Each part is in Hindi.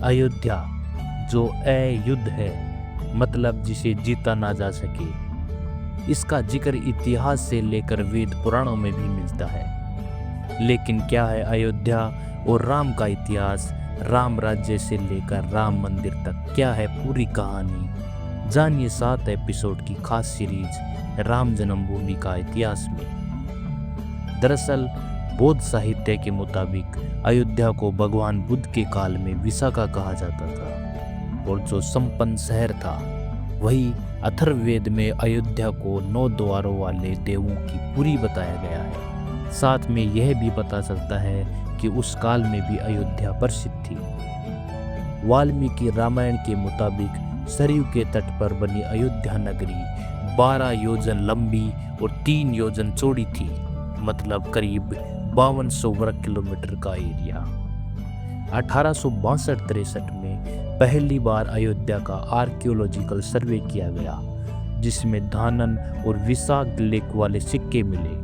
अयोध्या जो युद्ध है, मतलब जिसे जीता ना जा सके। इसका जिक्र इतिहास से लेकर वेद पुराणों में भी मिलता है। लेकिन क्या है अयोध्या और राम का इतिहास? राम राज्य से लेकर राम मंदिर तक क्या है पूरी कहानी? जानिए 7 एपिसोड की खास सीरीज राम जन्मभूमि का इतिहास में। दरअसल बौद्ध साहित्य के मुताबिक अयोध्या को भगवान बुद्ध के काल में विशाखा कहा जाता था, और जो संपन्न शहर था वही अथर्ववेद में अयोध्या को 9 द्वारों वाले देवों की पुरी बताया गया है। साथ में यह भी पता चलता है कि उस काल में भी अयोध्या प्रसिद्ध थी। वाल्मीकि रामायण के मुताबिक सरयू के तट पर बनी अयोध्या नगरी 12 योजन लंबी और 3 योजन चौड़ी थी, मतलब करीब 5200 वर्ग किलोमीटर का एरिया। 1862-63 में पहली बार अयोध्या का आर्कियोलॉजिकल सर्वे किया गया, जिसमें धानन और विशाख लेख वाले सिक्के मिले।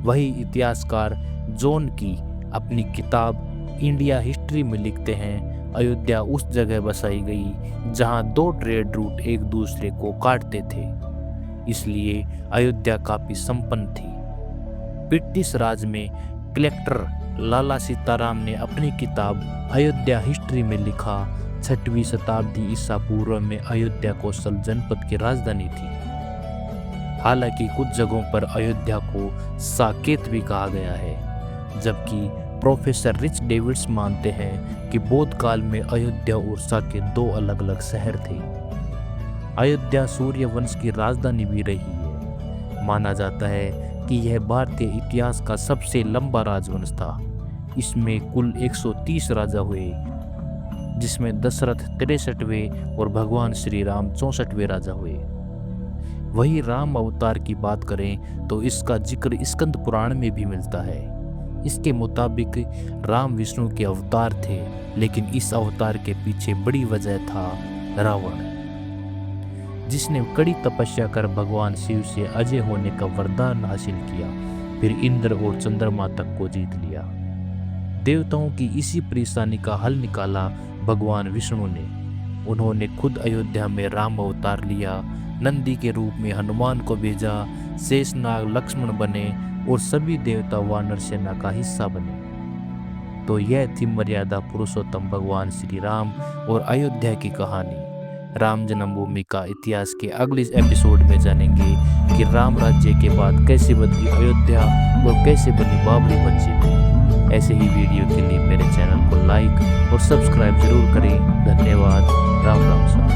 वही इतिहासकार जॉन की अपनी किताब इंडिया हिस्ट्री में लिखते हैं, अयोध्या उस जगह बसाई गई जहां 2 ट्रेड रूट एक दूसरे को काटते थे, इसलिए अयोध्या काफी संपन्न थी। ब्रिटिश राज में कलेक्टर लाला सीताराम ने अपनी किताब अयोध्या हिस्ट्री में लिखा, 6वीं शताब्दी ईसा पूर्व में अयोध्या कोसल जनपद की राजधानी थी। हालांकि कुछ जगहों पर अयोध्या को साकेत भी कहा गया है, जबकि प्रोफेसर रिच डेविड्स मानते हैं कि बौद्ध काल में अयोध्या और साकेत 2 अलग अलग शहर थे। अयोध्या सूर्य वंश की राजधानी भी रही है। माना जाता है कि यह भारतीय इतिहास का सबसे लंबा राजवंश था। इसमें कुल 130 राजा हुए, जिसमें दशरथ 63वें और भगवान श्री राम 64वें राजा हुए। वही राम अवतार की बात करें तो इसका जिक्र स्कंद पुराण में भी मिलता है। इसके मुताबिक राम विष्णु के अवतार थे, लेकिन इस अवतार के पीछे बड़ी वजह था रावण, जिसने कड़ी तपस्या कर भगवान शिव से अजय होने का वरदान हासिल किया, फिर इंद्र और चंद्रमा तक को जीत लिया। देवताओं की इसी परेशानी का हल निकाला भगवान विष्णु ने। उन्होंने खुद अयोध्या में राम अवतार लिया, नंदी के रूप में हनुमान को भेजा, शेषनाग लक्ष्मण बने और सभी देवता वानर सेना का हिस्सा बने। तो यह थी मर्यादा पुरुषोत्तम भगवान श्री राम और अयोध्या की कहानी। राम जन्मभूमि का इतिहास के अगले एपिसोड में जानेंगे कि राम राज्य के बाद कैसे बदली अयोध्या और कैसे बनी बाबरी मस्जिद। ऐसे ही वीडियो के लिए मेरे चैनल को लाइक और सब्सक्राइब जरूर करें। धन्यवाद। राम राम।